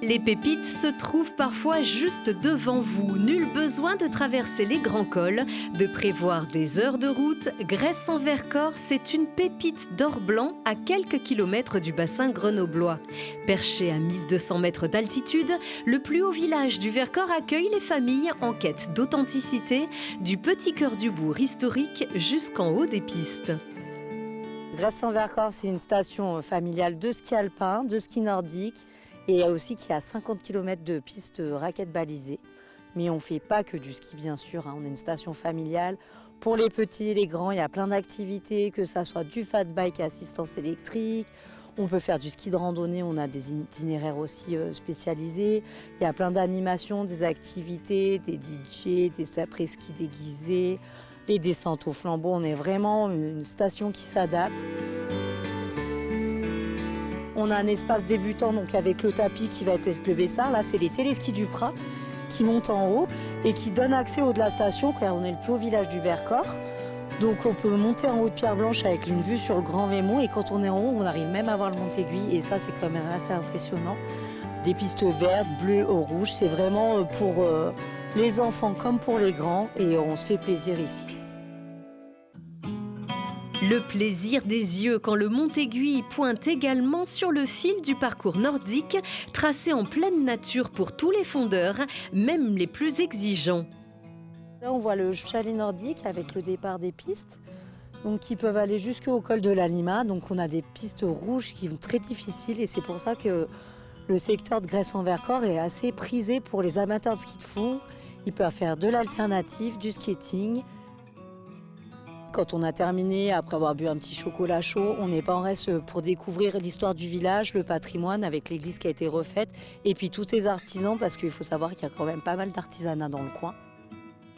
Les pépites se trouvent parfois juste devant vous. Nul besoin de traverser les grands cols, de prévoir des heures de route. Gresse-en-Vercors, c'est une pépite d'or blanc à quelques kilomètres du bassin grenoblois. Perché à 1200 mètres d'altitude, le plus haut village du Vercors accueille les familles en quête d'authenticité, du petit cœur du bourg historique jusqu'en haut des pistes. Gresse-en-Vercors, c'est une station familiale de ski alpin, de ski nordique, et aussi qui a 50 km de pistes raquettes balisées. Mais on ne fait pas que du ski, bien sûr. On est une station familiale. Pour les petits et les grands, il y a plein d'activités, que ce soit du fat bike à assistance électrique. On peut faire du ski de randonnée, on a des itinéraires aussi spécialisés. Il y a plein d'animations, des activités, des DJ, des après-ski déguisés, les descentes au flambeau. On est vraiment une station qui s'adapte. On a un espace débutant donc avec le tapis qui va être le Bessard. Là, c'est les téléskis du Prat qui montent en haut et qui donnent accès au de la station car on est le plus haut village du Vercors. Donc on peut monter en haut de Pierre Blanche avec une vue sur le Grand Vémont et quand on est en haut, on arrive même à voir le Montéguy et ça, c'est quand même assez impressionnant. Des pistes vertes, bleues, rouges, c'est vraiment pour les enfants comme pour les grands et on se fait plaisir ici. Le plaisir des yeux quand le Montéguy pointe également sur le fil du parcours nordique, tracé en pleine nature pour tous les fondeurs, même les plus exigeants. Là, on voit le chalet nordique avec le départ des pistes, donc qui peuvent aller jusqu'au col de la Lima. Donc on a des pistes rouges qui sont très difficiles et c'est pour ça que le secteur de Gresse-en-Vercors est assez prisé pour les amateurs de ski de fond. Ils peuvent faire de l'alternative, du skating. Quand on a terminé, après avoir bu un petit chocolat chaud, on n'est pas en reste pour découvrir l'histoire du village, le patrimoine avec l'église qui a été refaite et puis tous ces artisans parce qu'il faut savoir qu'il y a quand même pas mal d'artisanat dans le coin.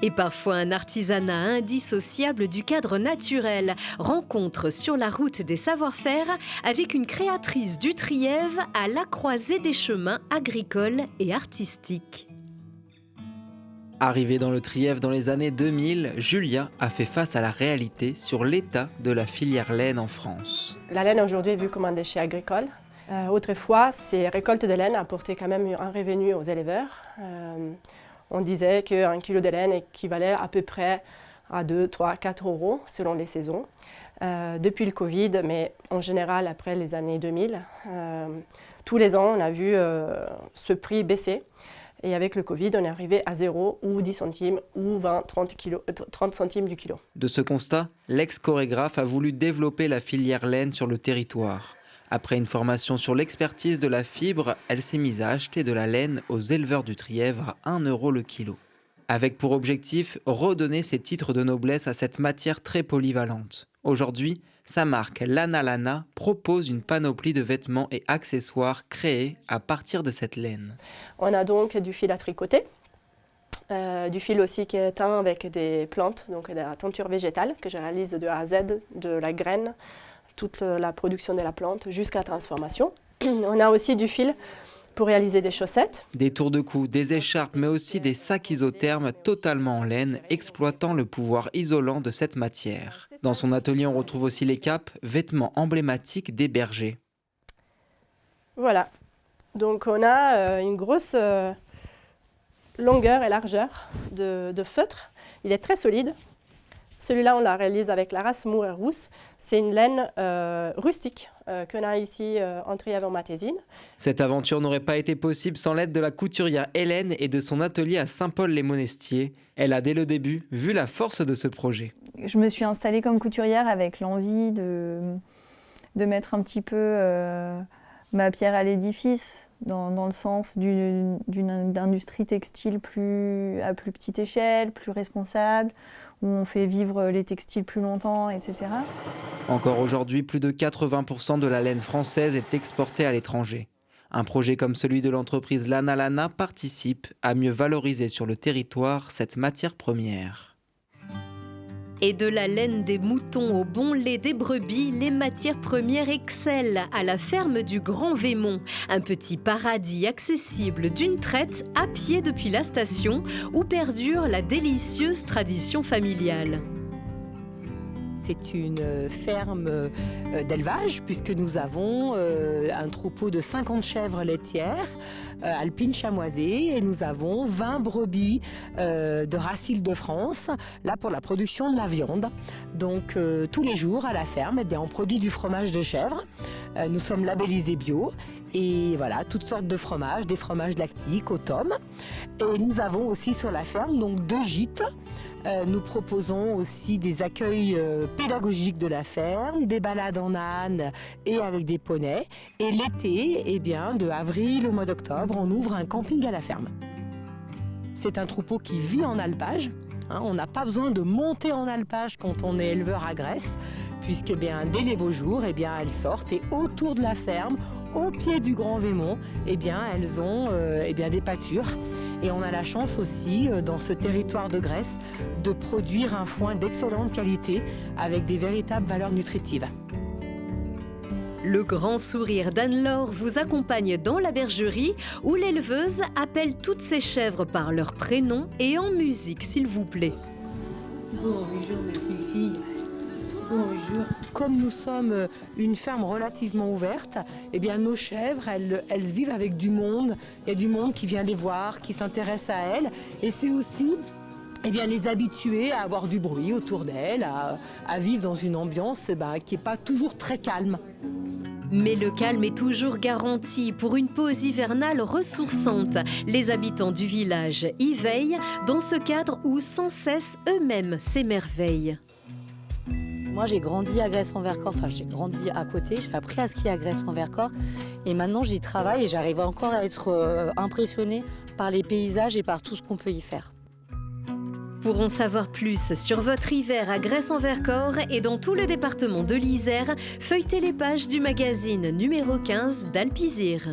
Et parfois un artisanat indissociable du cadre naturel. Rencontre sur la route des savoir-faire avec une créatrice du Trièves à la croisée des chemins agricoles et artistiques. Arrivée dans le Trièves dans les années 2000, Julia a fait face à la réalité sur l'état de la filière laine en France. La laine aujourd'hui est vue comme un déchet agricole. Autrefois, ces récoltes de laine apportaient quand même un revenu aux éleveurs. On disait qu'un kilo de laine équivalait à peu près à 2, 3, 4 euros selon les saisons. Depuis le Covid, mais en général après les années 2000, tous les ans on a vu ce prix baisser. Et avec le Covid, on est arrivé à 0 ou 10 centimes ou 20, 30 centimes du kilo. De ce constat, l'ex-chorégraphe a voulu développer la filière laine sur le territoire. Après une formation sur l'expertise de la fibre, elle s'est mise à acheter de la laine aux éleveurs du Trièves à 1 euro le kilo. Avec pour objectif redonner ses titres de noblesse à cette matière très polyvalente. Aujourd'hui, sa marque Lana Lana propose une panoplie de vêtements et accessoires créés à partir de cette laine. On a donc du fil à tricoter, du fil aussi qui est teint avec des plantes, donc de la teinture végétale que je réalise de A à Z, de la graine, toute la production de la plante jusqu'à la transformation. On a aussi du fil pour réaliser des chaussettes. Des tours de cou, des écharpes, mais aussi des sacs isothermes totalement en laine, exploitant le pouvoir isolant de cette matière. Dans son atelier, on retrouve aussi les capes, vêtements emblématiques des bergers. Voilà, donc on a une grosse longueur et largeur de feutre. Il est très solide. Celui-là, on la réalise avec la race Mour et Rousse. C'est une laine rustique qu'on a ici en Trièves-en-Matésine. Cette aventure n'aurait pas été possible sans l'aide de la couturière Hélène et de son atelier à Saint-Paul-les-Monestiers. Elle a dès le début vu la force de ce projet. Je me suis installée comme couturière avec l'envie de mettre un petit peu ma pierre à l'édifice dans le sens d'une industrie textile à plus petite échelle, plus responsable, où on fait vivre les textiles plus longtemps, etc. Encore aujourd'hui, plus de 80% de la laine française est exportée à l'étranger. Un projet comme celui de l'entreprise Lana Lana participe à mieux valoriser sur le territoire cette matière première. Et de la laine des moutons au bon lait des brebis, les matières premières excellent à la ferme du Grand Vémont. Un petit paradis accessible d'une traite à pied depuis la station où perdure la délicieuse tradition familiale. C'est une ferme d'élevage puisque nous avons un troupeau de 50 chèvres laitières alpines chamoisées et nous avons 20 brebis de race Île-de-France, là pour la production de la viande. Donc tous les jours à la ferme, on produit du fromage de chèvre. Nous sommes labellisés bio et voilà, toutes sortes de fromages, des fromages lactiques au tome. Et nous avons aussi sur la ferme donc 2 gîtes. Nous proposons aussi des accueils pédagogiques de la ferme, des balades en âne et avec des poneys. Et l'été, de avril au mois d'octobre, on ouvre un camping à la ferme. C'est un troupeau qui vit en alpage. On n'a pas besoin de monter en alpage quand on est éleveur à graisse, puisque dès les beaux jours, elles sortent et autour de la ferme, au pied du Grand Vémont, elles ont des pâtures. Et on a la chance aussi, dans ce territoire de Grèce, de produire un foin d'excellente qualité avec des véritables valeurs nutritives. Le grand sourire d'Anne-Laure vous accompagne dans la bergerie où l'éleveuse appelle toutes ses chèvres par leur prénom et en musique, s'il vous plaît. Bonjour mes petites filles. Bonjour. Comme nous sommes une ferme relativement ouverte, nos chèvres, elles vivent avec du monde. Il y a du monde qui vient les voir, qui s'intéresse à elles. Et c'est aussi les habituer à avoir du bruit autour d'elles, à vivre dans une ambiance qui n'est pas toujours très calme. Mais le calme est toujours garanti pour une pause hivernale ressourçante. Les habitants du village y veillent dans ce cadre où sans cesse eux-mêmes s'émerveillent. Moi, j'ai grandi à Grèce-en-Vercors, j'ai grandi à côté, j'ai appris à skier à Grèce-en-Vercors et maintenant j'y travaille et j'arrive encore à être impressionnée par les paysages et par tout ce qu'on peut y faire. Pour en savoir plus sur votre hiver à Grèce-en-Vercors et dans tout le département de l'Isère, feuilletez les pages du magazine numéro 15 d'Alpizir.